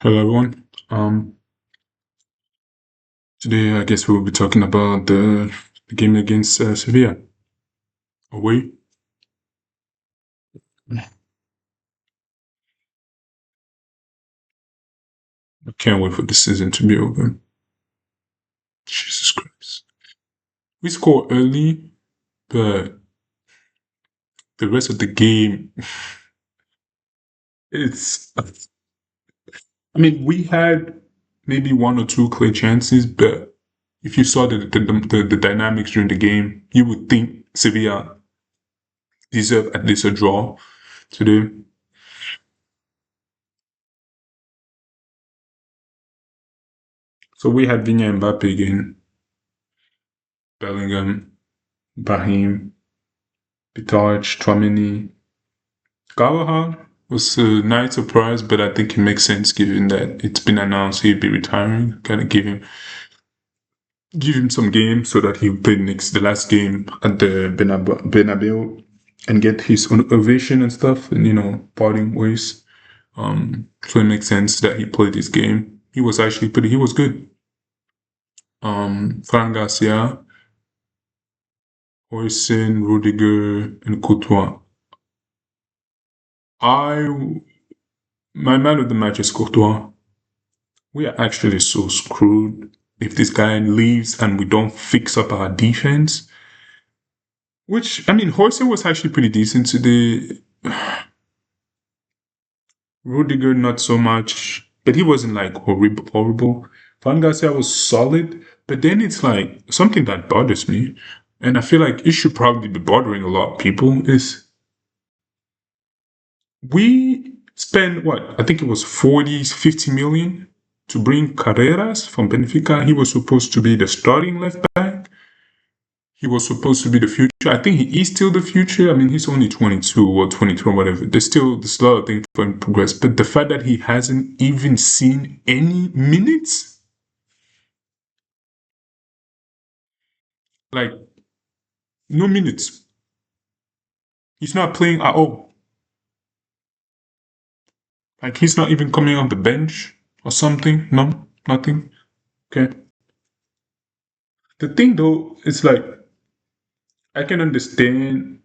Hello everyone. Today I guess we'll be talking about the game against Sevilla away. I can't wait for the season to be over. Jesus Christ. We scored early, but the rest of the game, it's. I mean, we had maybe one or two clear chances, but if you saw the dynamics during the game, you would think Sevilla deserve at least a draw today. So we had Vinya Mbappe again, Bellingham, Brahim, Pitarch, Tramini. Gallagher was a nice surprise, but I think it makes sense given that it's been announced he'd be retiring. Kind of give him some games so that he'll play the last game at the Bernabeu and get his own ovation and stuff, and parting ways. So it makes sense that he played this game. He was actually he was good. Fran Garcia, Hoysen, Rudiger, and Courtois. My man of the match is Courtois. We are actually so screwed if this guy leaves and we don't fix up our defense. Which, I mean, Hoysen was actually pretty decent today. Rudiger, not so much, but he wasn't like horrible. Van Garcia was solid, but then it's like something that bothers me, and I feel like it should probably be bothering a lot of people, is we spent what? I think it was 50 million to bring Carreras from Benfica. He was supposed to be the starting left back. He was supposed to be the future. I think he is still the future. I mean, he's only 22 or 23 or whatever. There's a lot of things for him to progress. But the fact that he hasn't even seen any minutes, like no minutes. He's not playing at all. Like he's not even coming off the bench or something. No, nothing. Okay. The thing though, it's like I can understand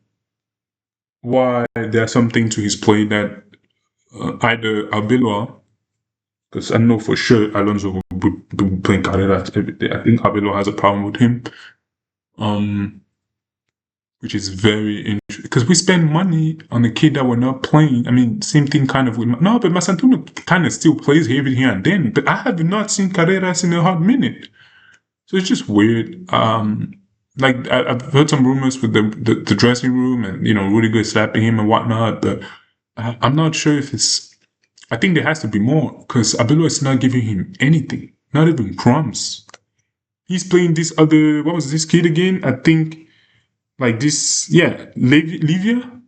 why there's something to his play that either Arbeloa, because I know for sure Alonso will be playing Carreras every day. I think Arbeloa has a problem with him, which is very interesting because we spend money on a kid that we're not playing. I mean, same thing kind of with no, but Masantuno kind of still plays every here and then. But I have not seen Carreras in a hot minute, so it's just weird. Like I've heard some rumors with the dressing room and Rudiger slapping him and whatnot, but I'm not sure if it's. I think there has to be more because Abelo is not giving him anything, not even crumbs. He's playing this other. What was this kid again? I think like this. Yeah, Livia.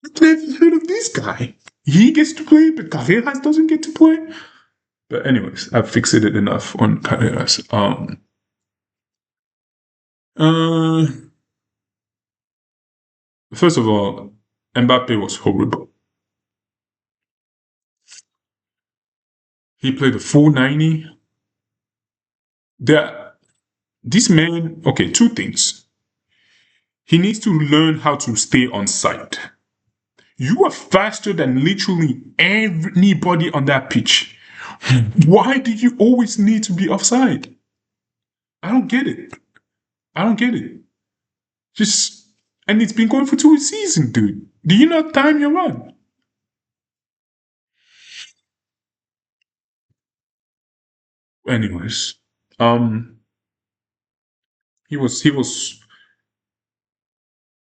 I've never heard of this guy. He gets to play, but Carreras doesn't get to play. But anyways, I've fixated enough on Carreras. Uh, First of all, Mbappe was horrible. He played a full 90. This man, okay, two things. He needs to learn how to stay on site. You are faster than literally anybody on that pitch. Why do you always need to be offside? I don't get it. I don't get it. Just, and it's been going for 2 seasons, dude. Do you not time your run? Anyways, he was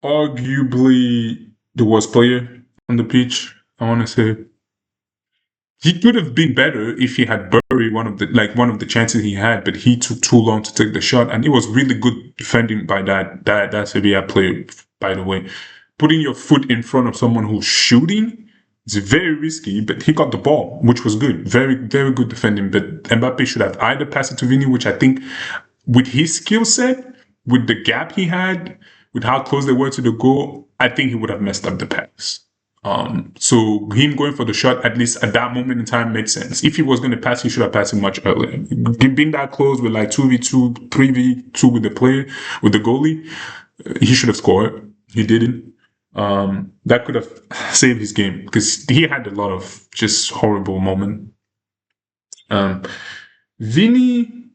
arguably the worst player on the pitch. I want to say he could have been better if he had buried one of the chances he had, but he took too long to take the shot, and it was really good defending by that Sevilla player. By the way, putting your foot in front of someone who's shooting is very risky, but he got the ball, which was good. Very very good defending. But Mbappe should have either passed it to Vini, which I think with his skill set, with the gap he had, with how close they were to the goal, I think he would have messed up the pass. So him going for the shot, at least at that moment in time, made sense. If he was going to pass, he should have passed it much earlier. Being that close with like 2v2, 3v2 with the player, with the goalie, he should have scored. He didn't. That could have saved his game because he had a lot of just horrible moments. Vini,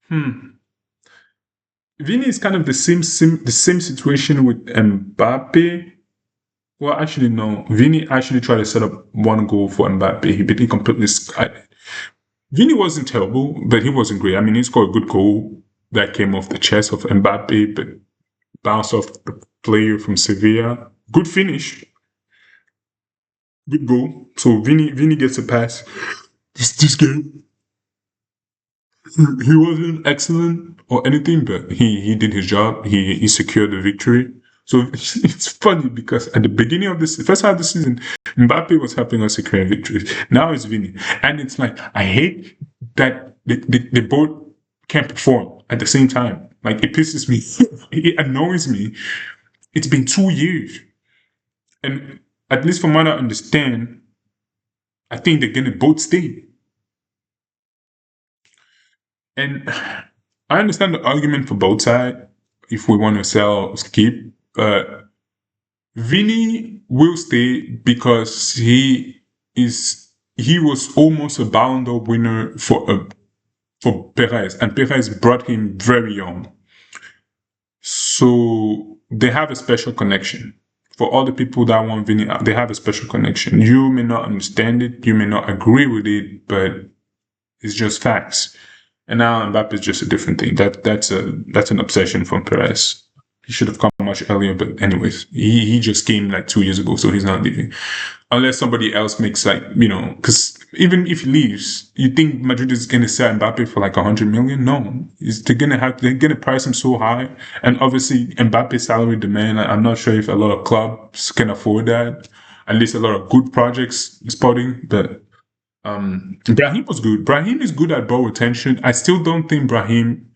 Vini is kind of the same situation with Mbappe. Well, actually, no. Vini actually tried to set up one goal for Mbappe. He completely. Vini wasn't terrible, but he wasn't great. I mean, he scored a good goal that came off the chest of Mbappe, but bounced off the player from Sevilla. Good finish. Good goal. So Vini gets a pass. This game. He wasn't excellent or anything, but he did his job. He secured the victory. So it's funny because at the beginning of this first half of the season, Mbappe was helping us secure victories. Now it's Vini. And it's like, I hate that they both can't perform at the same time. Like, it pisses me. It annoys me. It's been 2 years. And at least from what I understand, I think they're going to both stay. And I understand the argument for both sides if we want to sell Skip, but Vini will stay because he was almost a Ballon d'Or winner for Perez, and Perez brought him very young. So they have a special connection. For all the people that want Vini, they have a special connection. You may not understand it, you may not agree with it, but it's just facts. And now Mbappe is just a different thing. That's an obsession from Perez. He should have come much earlier, but anyways, he just came like 2 years ago, so he's not leaving. Unless somebody else makes because even if he leaves, you think Madrid is gonna sell Mbappe for like 100 million? No, they're gonna price him so high, and obviously Mbappe's salary demand. I'm not sure if a lot of clubs can afford that. At least a lot of good projects spotting, but. Brahim was good. Brahim is good at ball retention. I still don't think Brahim.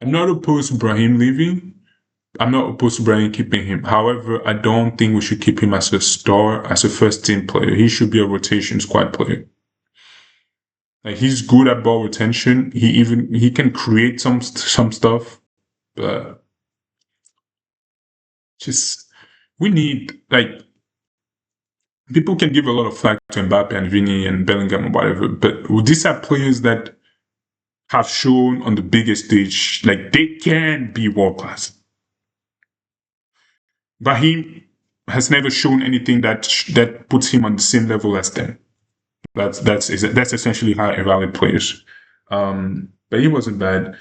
I'm not opposed to Brahim leaving. I'm not opposed to Brahim keeping him. However, I don't think we should keep him as a star, as a first team player. He should be a rotation squad player. Like, he's good at ball retention. He can create some stuff, but just we need people can give a lot of flack to Mbappe and Vini and Bellingham or whatever, but these are players that have shown on the biggest stage, like, they can be world class. Brahim has never shown anything that puts him on the same level as them. That's essentially how I evaluate players. But he wasn't bad.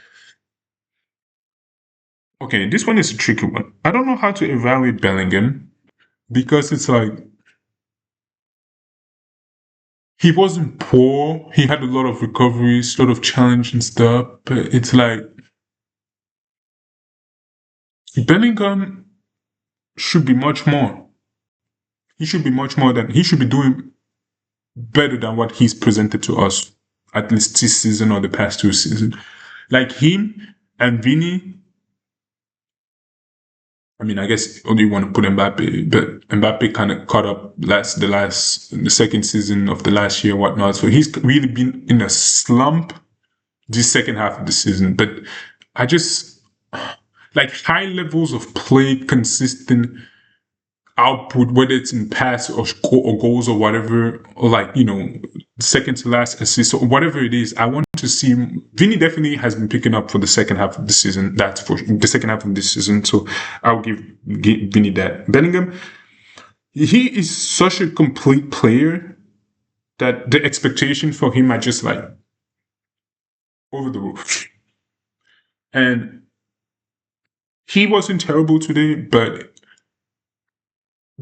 Okay, this one is a tricky one. I don't know how to evaluate Bellingham because it's like, he wasn't poor. He had a lot of recoveries, a lot of challenge and stuff. But it's like, Bellingham should be much more. He should be doing better than what he's presented to us, at least this season or the past 2 seasons. Like, him and Vini. I mean, I guess you want to put Mbappe, but Mbappe kind of caught up the second season of the last year, whatnot. So he's really been in a slump this second half of the season. But I just like high levels of play, consistent output, whether it's in pass or goals or whatever, or second to last assist or whatever it is. I want to see. Vini definitely has been picking up for the second half of the season. That's for the second half of this season. So I'll give Vini that. Bellingham, he is such a complete player that the expectation for him are just like over the roof. And he wasn't terrible today, but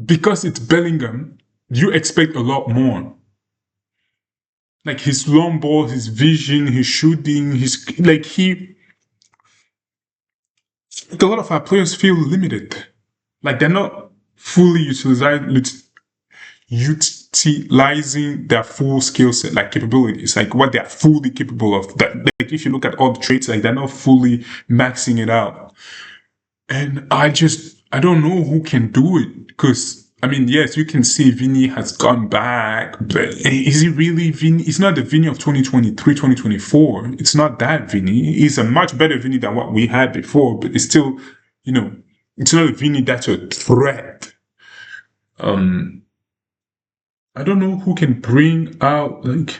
because it's Bellingham, you expect a lot more. Like, his long ball, his vision, his shooting, a lot of our players feel limited. Like, they're not fully utilizing their full skill set, like capabilities, like what they're fully capable of. That, like, if you look at all the traits, like, they're not fully maxing it out. And I I don't know who can do it because I mean, yes, you can say Vinny has gone back, but is he really Vinny? It's not the Vinny of 2023, 2024. It's not that Vinny. He's a much better Vinny than what we had before, but it's still, you know, it's not a Vinny that's a threat. I don't know who can bring out like.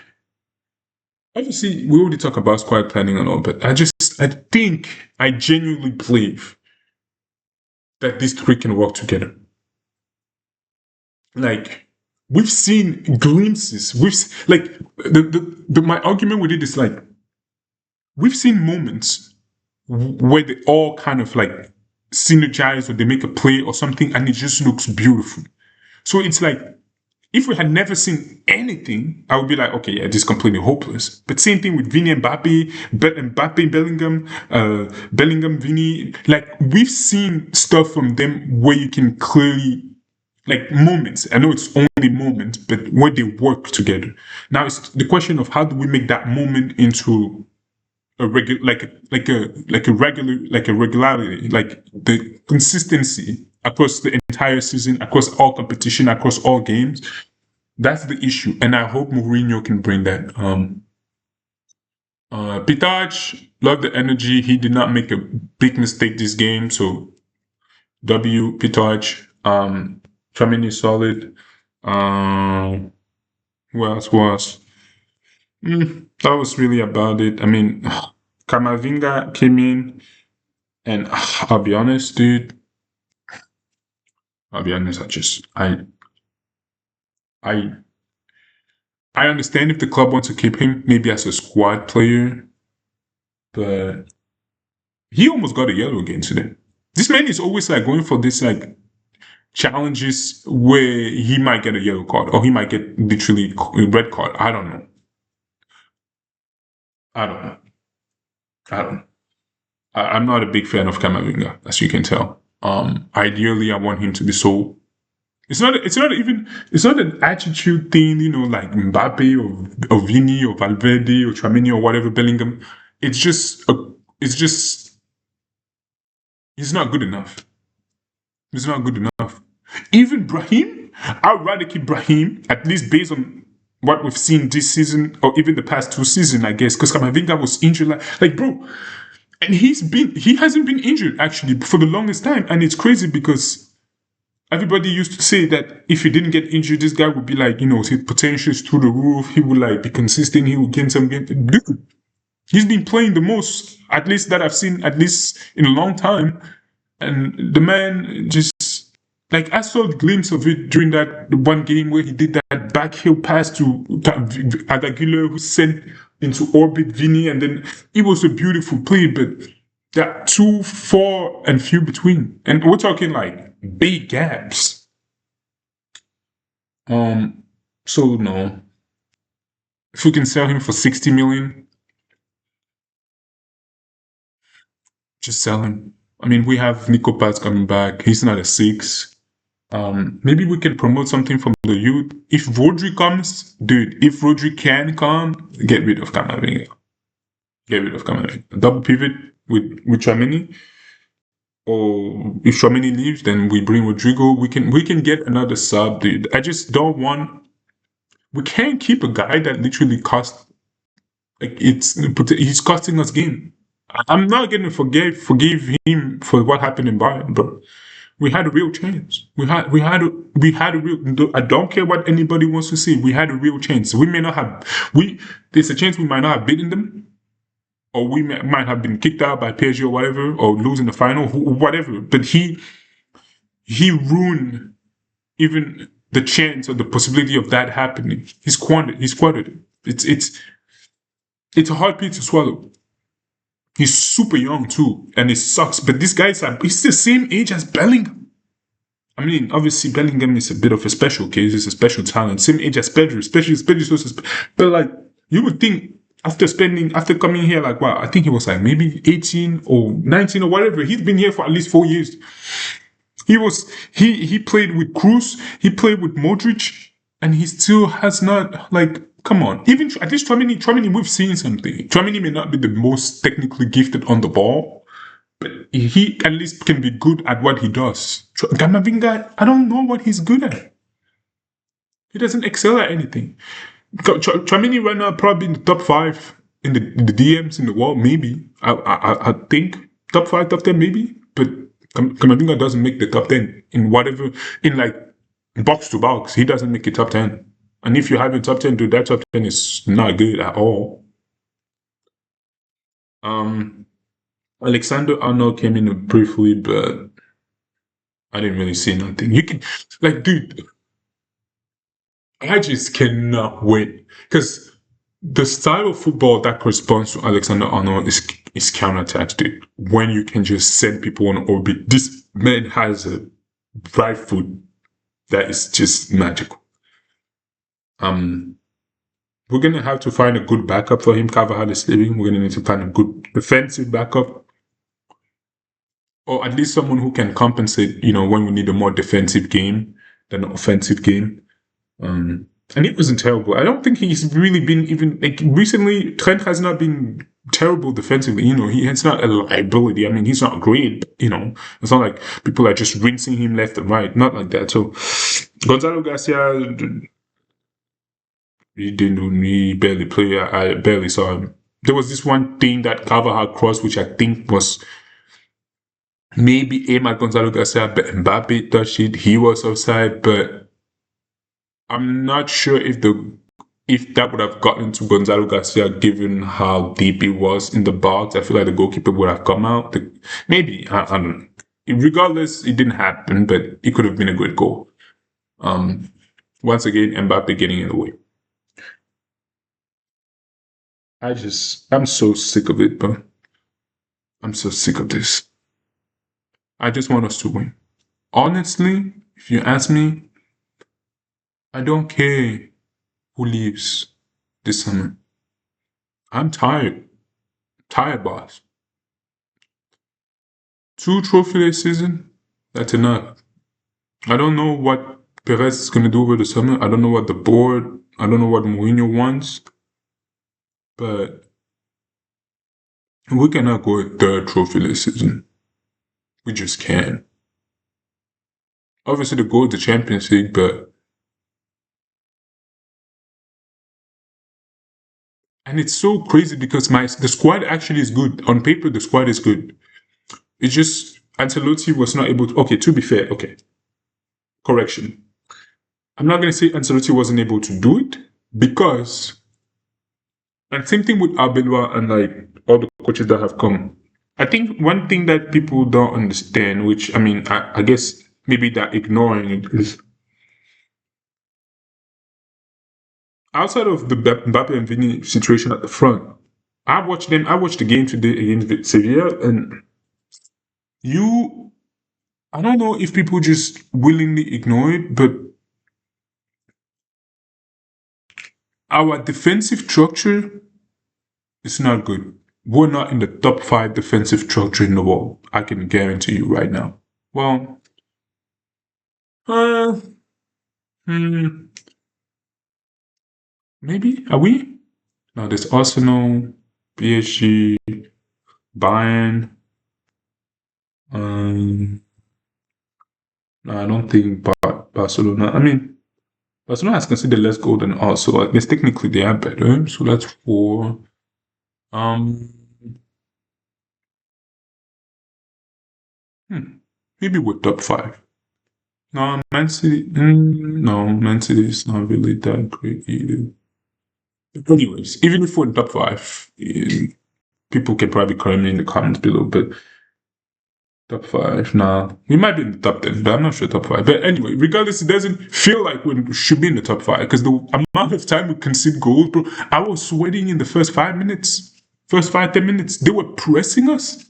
Obviously, we already talk about squad planning and all, but I think, I genuinely believe that these three can work together. Like, we've seen glimpses. My argument with it is like, we've seen moments where they all kind of like synergize or they make a play or something and it just looks beautiful. So it's like, if we had never seen anything, I would be like, okay, yeah, this is completely hopeless. But same thing with Vinny Mbappe, Bellingham, Bellingham, Vinny. Like, we've seen stuff from them where you can clearly, like, moments. I know it's only moments, but where they work together. Now it's the question of how do we make that moment into a regularity, like the consistency across the entire season, across all competition, across all games. That's the issue, and I hope Mourinho can bring that. Pitach, love the energy. He did not make a big mistake this game, so W Pitach. Tramini solid. Who else was? That was really about it. I mean, Kamavinga came in, and I'll be honest, dude. I'll be honest. I understand if the club wants to keep him, maybe as a squad player, but he almost got a yellow again today. This man is always like going for this like challenges where he might get a yellow card or he might get literally a red card. I don't know. I'm not a big fan of Kamavinga, as you can tell. Ideally, I want him to be sold. It's not an attitude thing, like Mbappe or Vini or Valverde or Tchouaméni or whatever, Bellingham. It's just he's not good enough. He's not good enough. Even Brahim, I'd rather keep Brahim, at least based on what we've seen this season or even the past 2 seasons, I guess, because Kamavinga was injured. Like, bro, and he hasn't been injured actually for the longest time, and it's crazy because everybody used to say that if he didn't get injured, this guy would be like, his potential is through the roof. He would like be consistent. He would gain some games. Dude, he's been playing the most, at least that I've seen, at least in a long time. And the man just, like, I saw a glimpse of it during that one game where he did that backheel pass to Adaguilar, who sent into orbit Vini, and then it was a beautiful play, but there are 2, 4, and few between. And we're talking like big gaps. So no. If we can sell him for 60 million, just sell him. I mean, we have Nico Paz coming back. He's not a 6. Maybe we can promote something from the youth. If Rodri comes, dude, if Rodri can come, get rid of Camavinga. Get rid of Camavinga. Double pivot with Tchouaméni. Or if Tchouaméni leaves, then we bring Rodrigo. We can get another sub, dude. I just don't want. We can't keep a guy that literally costs. Like he's costing us game. I'm not gonna forgive him for what happened in Bayern, but we had a real chance. We had a real. I don't care what anybody wants to say. We had a real chance. We may not have. There's a chance we might not have beaten them, or we might have been kicked out by PSG or whatever, or losing the final, whatever. But he ruined even the chance or the possibility of that happening. He squandered it. It's a hard pill to swallow. He's super young too, and it sucks. But this guy's he's the same age as Bellingham. I mean, obviously Bellingham is a bit of a special case. He's a special talent. Same age as Pedro, especially but like you would think after coming here, like wow, I think he was like maybe 18 or 19 or whatever. He's been here for at least 4 years. He played with Cruz, he played with Modric, and he still has not like. Come on, even at least Tchouaméni, we've seen something. Tchouaméni may not be the most technically gifted on the ball, but he at least can be good at what he does. Gamavinga, I don't know what he's good at. He doesn't excel at anything. Tchouaméni right now probably in the top 5 in the DMs in the world, maybe. I think top 5, top 10, maybe. But Kamavinga doesn't make the top 10 in whatever, in like box to box. He doesn't make it top 10. And if you have a top 10, dude, that top 10 is not good at all. Alexander Arnold came in briefly, but I didn't really see nothing. You can, like, dude, I just cannot wait because the style of football that corresponds to Alexander Arnold is counterattack, dude. When you can just send people on orbit, this man has a right foot that is just magical. We're gonna have to find a good backup for him. Carvajal is leaving. We're gonna need to find a good defensive backup, or at least someone who can compensate. When we need a more defensive game than an offensive game. And it wasn't terrible. I don't think he's really been even like recently. Trent has not been terrible defensively. He's not a liability. I mean, he's not great. It's not like people are just rinsing him left and right. Not like that. So Gonzalo Garcia, he barely played. I barely saw him. There was this one thing that Carvajal crossed, which I think was maybe aimed at Gonzalo Garcia, but Mbappe touched it. He was offside, but I'm not sure if that would have gotten to Gonzalo Garcia given how deep it was in the box. I feel like the goalkeeper would have come out. Maybe, I don't know. Regardless, it didn't happen, but it could have been a good goal. Once again, Mbappe getting in the way. I'm so sick of it, bro. I'm so sick of this. I just want us to win. Honestly, if you ask me, I don't care who leaves this summer. I'm tired. Tired, boss. 2 trophy this season? That's enough. I don't know what Perez is going to do over the summer. I don't know what the board, I don't know what Mourinho wants. But we cannot go a 3rd trophy this season. We just can't. Obviously, the goal is the Champions League, but and it's so crazy because the squad actually is good. On paper, the squad is good. It's just Ancelotti was not able to. Okay, to be fair, correction. I'm not going to say Ancelotti wasn't able to do it because, and same thing with Arbeloa and like all the coaches that have come. I think one thing that people don't understand, which I guess maybe they're ignoring it, is outside of the Mbappe and Vini situation at the front, I watched the game today against Sevilla, and I don't know if people just willingly ignore it, but our defensive structure is not good. We're not in the top 5 defensive structure in the world. I can guarantee you right now. Well, maybe, are we? No, there's Arsenal, PSG, Bayern. No, I don't think Barcelona. Barcelona has conceded less goal than us, so I guess technically they are better. So that's 4. Maybe we're top 5. No, Man City. No, Man City is not really that great either. But anyways, even if we're in top 5, people can probably correct me in the comments below. But top 5, nah. We might be in the top 10, but I'm not sure top 5. But anyway, regardless, it doesn't feel like we should be in the top 5 because the amount of time we concede goals, bro. I was sweating in the first 5 minutes. First 5-10 minutes. They were pressing us.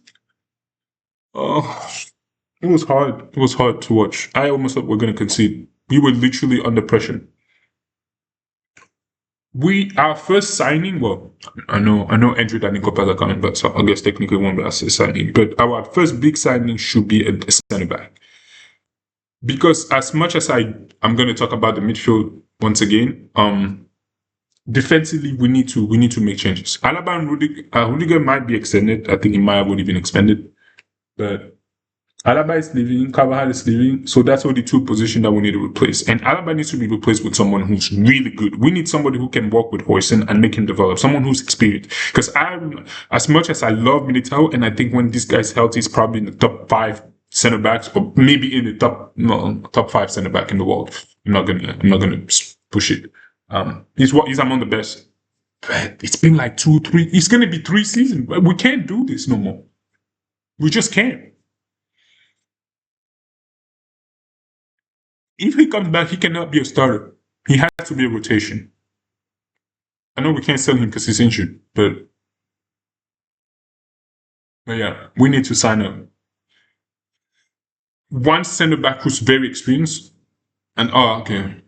Oh, it was hard. It was hard to watch. I almost thought we were going to concede. We were literally under pressure. Our first signing, well, I know Andrew and Copas are coming, but so I guess technically won't be our signing. But our first big signing should be a center back. Because as much as I'm going to talk about the midfield once again, defensively we need to make changes. Alaba and Rudiger might be extended. I think he might have already been extended. But Alaba is leaving, Carvajal is leaving, so that's all the two positions that we need to replace. And Alaba needs to be replaced with someone who's really good. We need somebody who can work with Hoyson and make him develop, someone who's experienced. Because I'm, as much as I love Militao, and I think when this guy's healthy, he's probably in the top 5 center backs, or maybe in the top 5 center back in the world. I'm not gonna push it. He's among the best. But it's been like 2, 3. It's gonna be 3 seasons. We can't do this no more. We just can't. If he comes back, he cannot be a starter. He has to be a rotation. I know we can't sell him because he's injured, but yeah, we need to sign up one center back who's very experienced. And okay,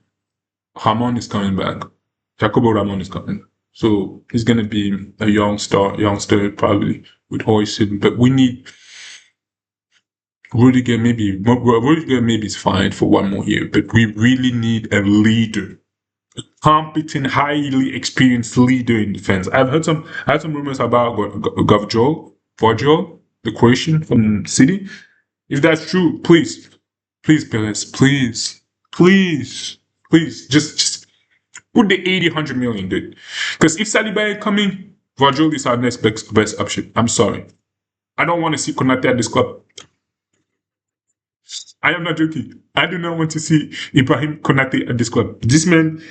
Ramon is coming back. Jacobo Ramon is coming, so he's gonna be a youngster probably with Hoyson. But we need Rudiger. Maybe is fine for one more year, but we really need a leader. Competent, highly experienced leader in defense. I had some rumors about Gvardiol, the Croatian from City. If that's true, please, Perez, please, just put the 80, 100 million, dude. Because if Saliba is coming, Gvardiol is our next best option. I'm sorry. I don't want to see Konate at this club. I am not joking. I do not want to see Ibrahim Konate at this club. This man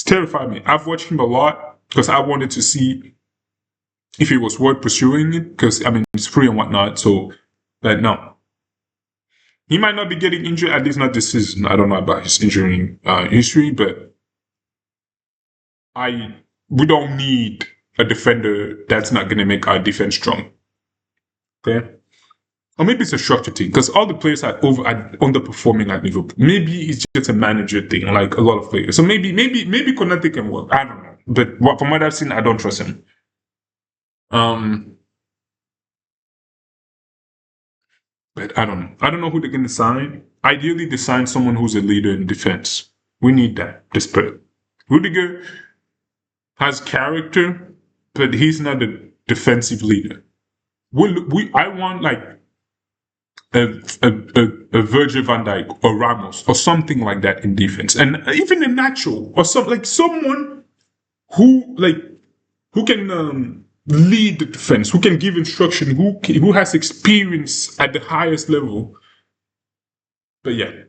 terrified me. I've watched him a lot because I wanted to see if it was worth pursuing it. Because I mean, it's free and whatnot. So, but no, he might not be getting injured. At least not this season. I don't know about his injury history, but we don't need a defender that's not going to make our defense strong. Okay. Or maybe it's a structure thing because all the players are underperforming at Liverpool. Maybe it's just a manager thing, like a lot of players. So maybe Konate can work. I don't know, but from what I've seen, I don't trust him. But I don't know. I don't know who they're gonna sign. Ideally, they sign someone who's a leader in defense. We need that desperate. Rudiger has character, but he's not a defensive leader. I want like a Virgil van Dijk or Ramos or something like that in defense, and even a Nacho or someone who can lead the defense, who can give instruction, who has experience at the highest level. But yeah,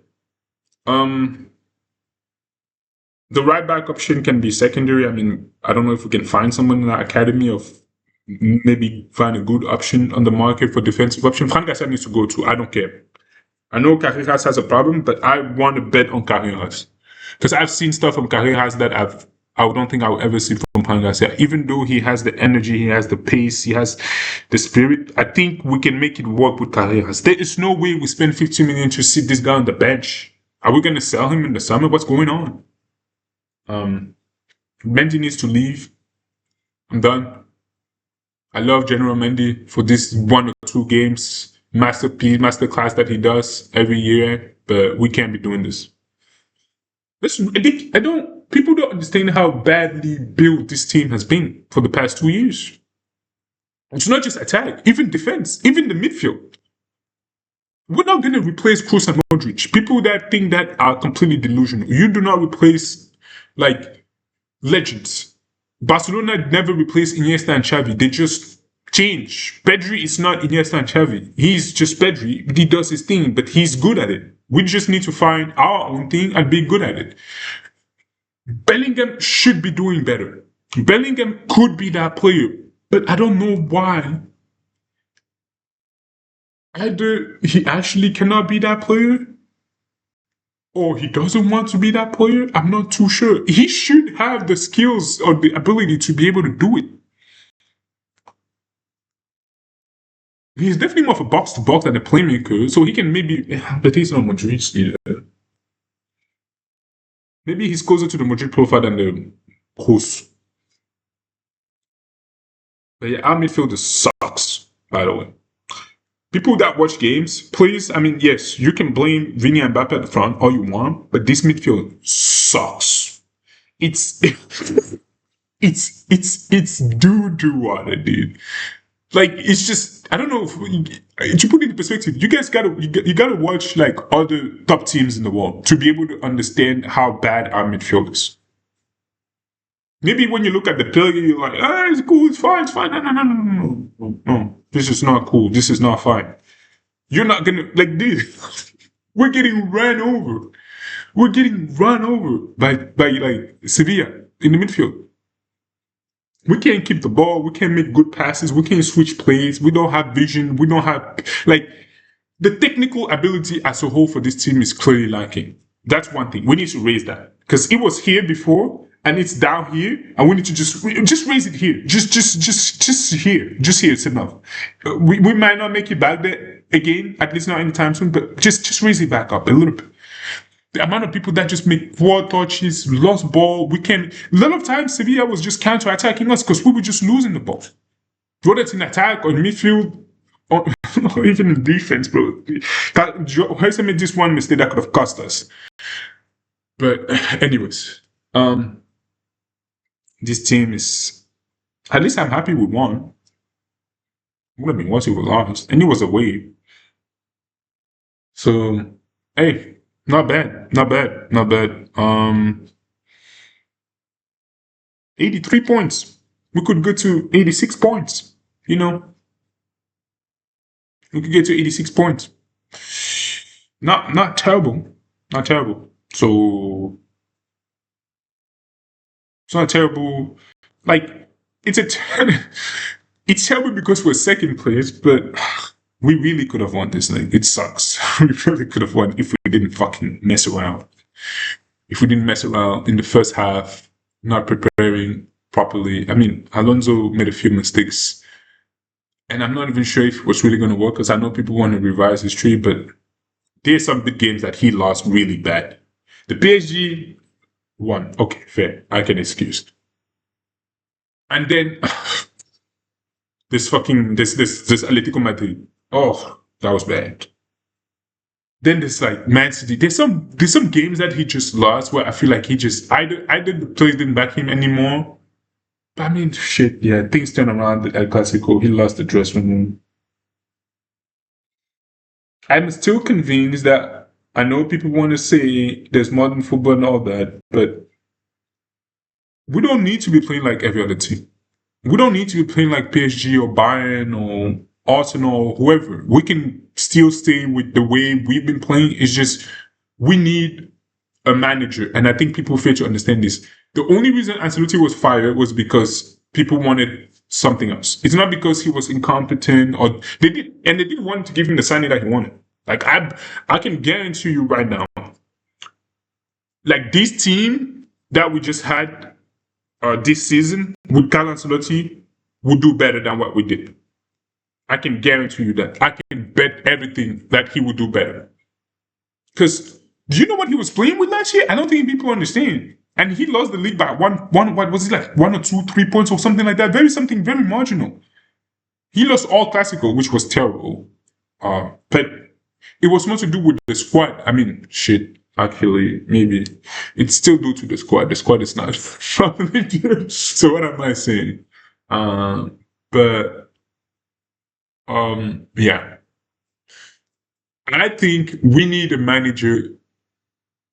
the right back option can be secondary. I mean, I don't know if we can find someone in the academy of maybe find a good option on the market for defensive option. Frank Garcia needs to go too. I don't care. I know Carreras has a problem, but I want to bet on Carreras. Because I've seen stuff from Carreras that I don't think I'll ever see from Frank Garcia. Even though he has the energy, he has the pace, he has the spirit, I think we can make it work with Carreras. There is no way we spend 50 million to sit this guy on the bench. Are we going to sell him in the summer? What's going on? Mendy needs to leave. I'm done. I love General Mendy for this 1 or 2 games masterclass that he does every year, but we can't be doing this. People don't understand how badly built this team has been for the past 2 years. It's not just attack, even defense, even the midfield. We're not going to replace Kroos and Modric. People that think that are completely delusional. You do not replace like legends. Barcelona never replaced Iniesta and Xavi. They just change. Pedri is not Iniesta and Xavi. He's just Pedri. He does his thing, but he's good at it. We just need to find our own thing and be good at it. Bellingham should be doing better. Bellingham could be that player, but I don't know why. Either he actually cannot be that player, or he doesn't want to be that player. I'm not too sure. He should have the skills or the ability to be able to do it. He's definitely more of a box-to-box than a playmaker, so he can maybe... But he's not Madrid either. Maybe he's closer to the Madrid profile than the Kroos. But yeah, our midfielder sucks, by the way. People that watch games, please, I mean, yes, you can blame Vini and Mbappe at the front all you want, but this midfield sucks. It's doo-doo on it, dude. Like, it's just, I don't know, if you put it perspective. You guys you gotta watch like other top teams in the world to be able to understand how bad our midfield is. Maybe when you look at the player, you're like, ah, it's cool, it's fine, it's fine. No, no, no, no, no, no, no. This is not cool. This is not fine. You're not gonna like this. We're getting ran over. We're getting run over by like Sevilla in the midfield. We can't keep the ball. We can't make good passes. We can't switch plays. We don't have vision. We don't have like the technical ability as a whole for this team is clearly lacking. That's one thing. We need to raise that because it was here before and it's down here, and we need to just raise it here. Just here. Just here. It's enough. We might not make it back there again, at least not anytime soon, but just raise it back up a little bit. The amount of people that just make poor touches, lost ball, we can. A lot of times, Sevilla was just counter-attacking us because we were just losing the ball. Whether it's in attack or in midfield, or even in defense, bro. Hesa made this one mistake that could have cost us. But, anyways, this team is. At least I'm happy with one. I mean, once it was lost, and it was away. So, hey. Not bad. 83 points. We could go to 86 points. You know, we could get to 86 points. Not terrible. So it's not terrible. Like it's terrible because we're second place, but. We really could have won this. Like, it sucks. We really could have won if we didn't fucking mess around. If we didn't mess around in the first half, not preparing properly. I mean, Alonso made a few mistakes. And I'm not even sure if it was really going to work because I know people want to revise history, but there's some big games that he lost really bad. The PSG won. Okay, fair. I can excuse. And then this Atletico Madrid. Oh, that was bad. Then there's like Man City. There's some games that he just lost where I feel like he just either the players didn't back him anymore. But I mean, shit, yeah, things turn around at El Clasico. He lost the dressing room. I'm still convinced that I know people want to say there's modern football and all that, but we don't need to be playing like every other team. We don't need to be playing like PSG or Bayern or Arsenal or whoever. We can still stay with the way we've been playing. It's just we need a manager. And I think people fail to understand this. The only reason Ancelotti was fired was because people wanted something else. It's not because he was incompetent or they didn't want to give him the signing that he wanted. Like I can guarantee you right now, like this team that we just had this season with Carlo Ancelotti would do better than what we did. I can guarantee you that. I can bet everything that he would do better. Because do you know what he was playing with last year? I don't think people understand. And he lost the league by one. What was it like? 1 or 2, 3 points or something like that. Very marginal. He lost all Clasico, which was terrible. But it was not to do with the squad. I mean, shit. Actually, maybe it's still due to the squad. The squad is not probably good. So what am I saying? Yeah. I think we need a manager.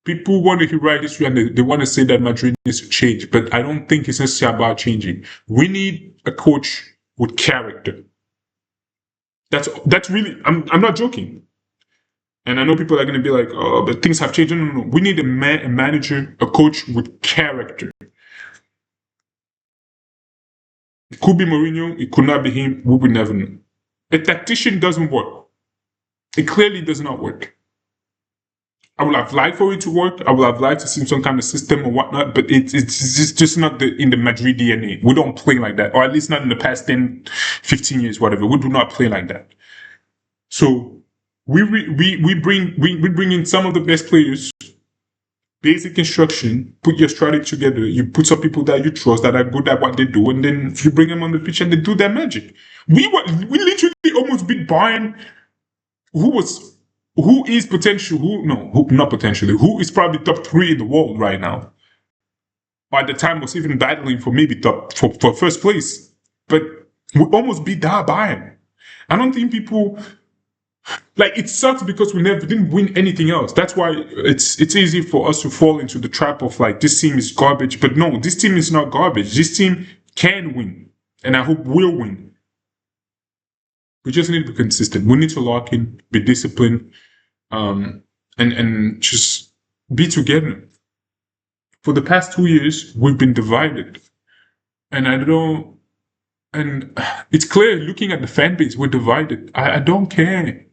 People want to write history and they want to say that Madrid needs to change, but I don't think it's necessarily about changing. We need a coach with character. That's really. I'm not joking. And I know people are going to be like, oh, but things have changed. No. We need a manager, a coach with character. It could be Mourinho. It could not be him. We will never know. A tactician doesn't work. It clearly does not work. I would have liked for it to work. I would have liked to see some kind of system or whatnot, but it's just not in the Madrid DNA. We don't play like that, or at least not in the past 10, 15 years, whatever. We do not play like that. So we bring in some of the best players, basic instruction, put your strategy together, you put some people that you trust that are good at what they do, and then you bring them on the pitch and they do their magic. We literally almost beat Bayern, who is probably top 3 in the world right now. Or at the time was even battling for maybe for first place. But we almost beat that Bayern. I don't think people Like it sucks because we never didn't win anything else. That's why it's easy for us to fall into the trap of like this team is garbage. But no, this team is not garbage. This team can win, and I hope we'll win. We just need to be consistent. We need to lock in, be disciplined, and just be together. For the past 2 years, we've been divided, and I don't. And it's clear looking at the fan base, we're divided. I don't care.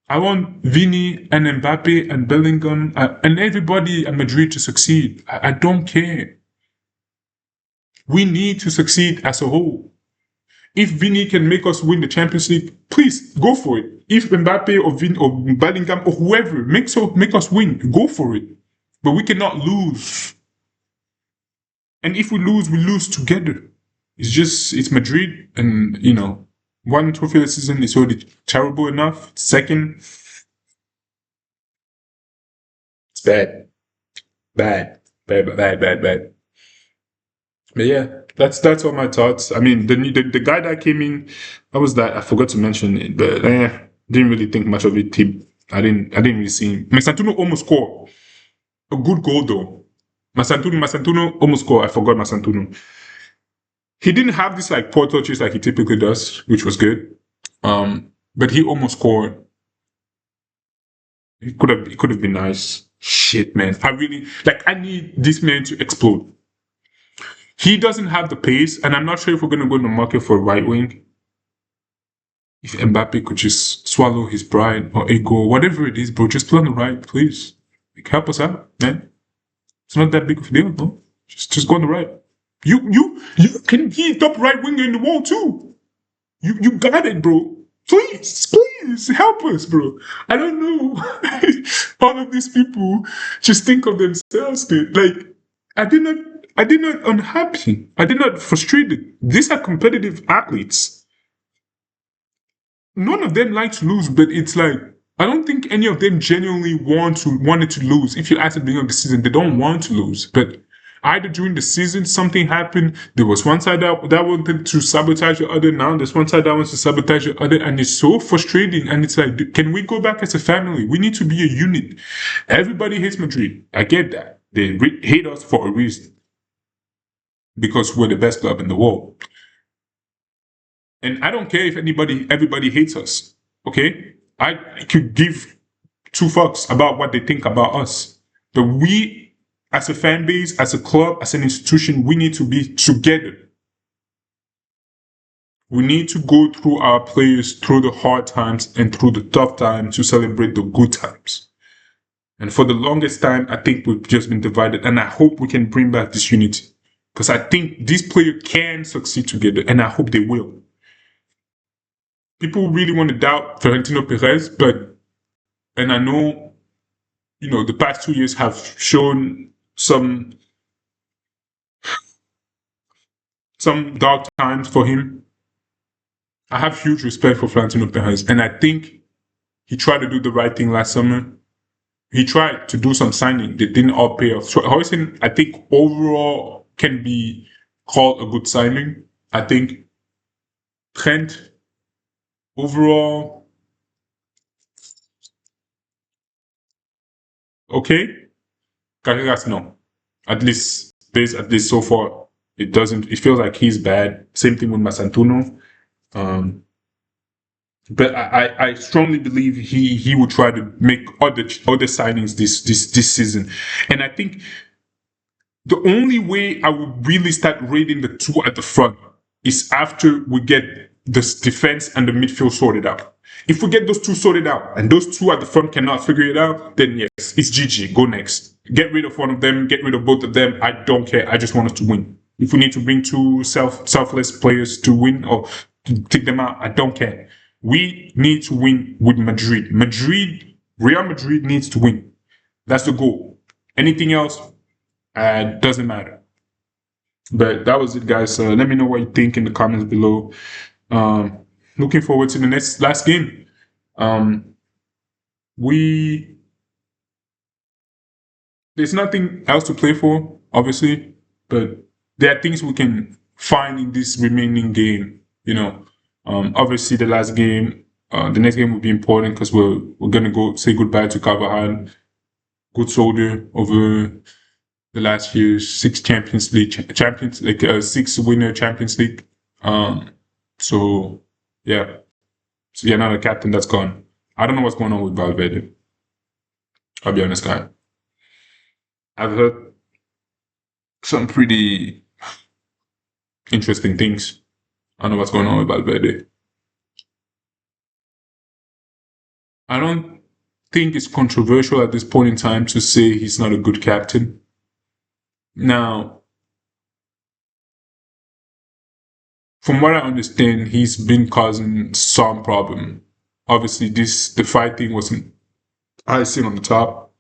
I want Vini and Mbappe and Bellingham and everybody at Madrid to succeed. I don't care. We need to succeed as a whole. If Vini can make us win the Champions League, please go for it. If Mbappe or Vini or Bellingham or whoever make us win, go for it. But we cannot lose. And if we lose together. It's Madrid, and one trophy this season is already terrible enough. Second, it's bad. Bad. But yeah, that's all my thoughts. I mean, the guy that came in, I forgot to mention it, but didn't really think much of it. I didn't really see him. Masantuno almost scored a good goal though. Masantuno almost scored. I forgot Masantuno. He didn't have this like poor touches like he typically does, which was good. But he almost scored. It could have been nice. Shit, man. I need this man to explode. He doesn't have the pace, and I'm not sure if we're gonna go in the market for a right wing. If Mbappe could just swallow his pride or ego, whatever it is, bro, just play on the right, please. Help us out, man. It's not that big of a deal, no. Just go on the right. You can be top right winger in the world too. You got it, bro. Please help us, bro. I don't know. All of these people just think of themselves, dude. Like, I did not unhappy. I did not frustrated. These are competitive athletes. None of them like to lose, but it's like, I don't think any of them genuinely wanted to lose. If you ask at the beginning of the season, they don't want to lose. But either during the season, something happened. There was one side that wanted to sabotage the other. Now there's one side that wants to sabotage the other. And it's so frustrating. And it's like, can we go back as a family? We need to be a unit. Everybody hates Madrid. I get that. They hate us for a reason. Because we're the best club in the world. And I don't care if everybody hates us. Okay? I could give two fucks about what they think about us. But we, as a fan base, as a club, as an institution, we need to be together. We need to go through our players through the hard times and through the tough times to celebrate the good times. And for the longest time, I think we've just been divided. And I hope we can bring back this unity. Because I think these players can succeed together. And I hope they will. People really want to doubt Florentino Perez, and I know, the past 2 years have shown some dark times for him. I have huge respect for Florentino Perez, and I think he tried to do the right thing last summer. He tried to do some signing that didn't all pay off. So Hoyson, I think overall can be called a good signing. I think Trent, overall, okay. Carreras, no. At least so far, it feels like he's bad. Same thing with Masantuno. But I strongly believe he will try to make other signings this season. And I think the only way I will really start rating the two at the front is after we get this defense and the midfield sorted out. If we get those two sorted out and those two at the front cannot figure it out, then yes, it's GG. Go next. Get rid of one of them, get rid of both of them. I don't care. I just want us to win. If we need to bring two selfless players to win or to take them out, I don't care. We need to win with Madrid. Real Madrid needs to win. That's the goal. Anything else doesn't matter. But that was it, guys. Let me know what you think in the comments below. Looking forward to the last game. There's nothing else to play for, obviously, but there are things we can find in this remaining game. Obviously the last game, The next game will be important because we're gonna go say goodbye to Carvajal, good soldier over the last few six Champions League champions, like six winner Champions League. So yeah, so yeah, now the captain that's gone. I don't know what's going on with Valverde. I'll be honest, guy. I've heard some pretty interesting things. I don't know what's going on with Valverde. I don't think it's controversial at this point in time to say he's not a good captain. Now, from what I understand, he's been causing some problem. Obviously, the fight thing wasn't icing on the top.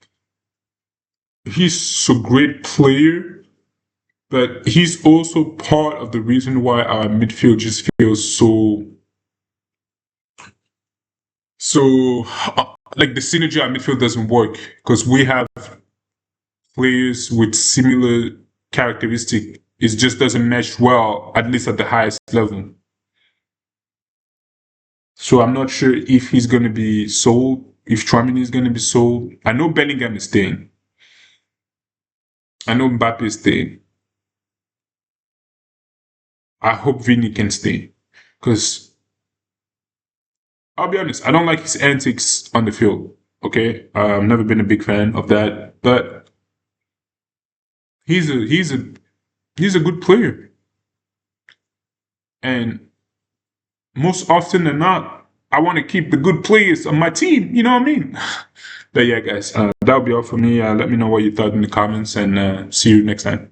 He's a great player, but he's also part of the reason why our midfield just feels like the synergy at midfield doesn't work because we have players with similar characteristic. It just doesn't mesh well, at least at the highest level. So I'm not sure if he's going to be sold, if Tchouaméni is going to be sold. I know Bellingham is staying. I know Mbappe is staying. I hope Vinny can stay. Because I'll be honest, I don't like his antics on the field. Okay? I've never been a big fan of that. But he's a good player. And most often than not, I want to keep the good players on my team. You know what I mean? But yeah, guys, that'll be all for me. Let me know what you thought in the comments and see you next time.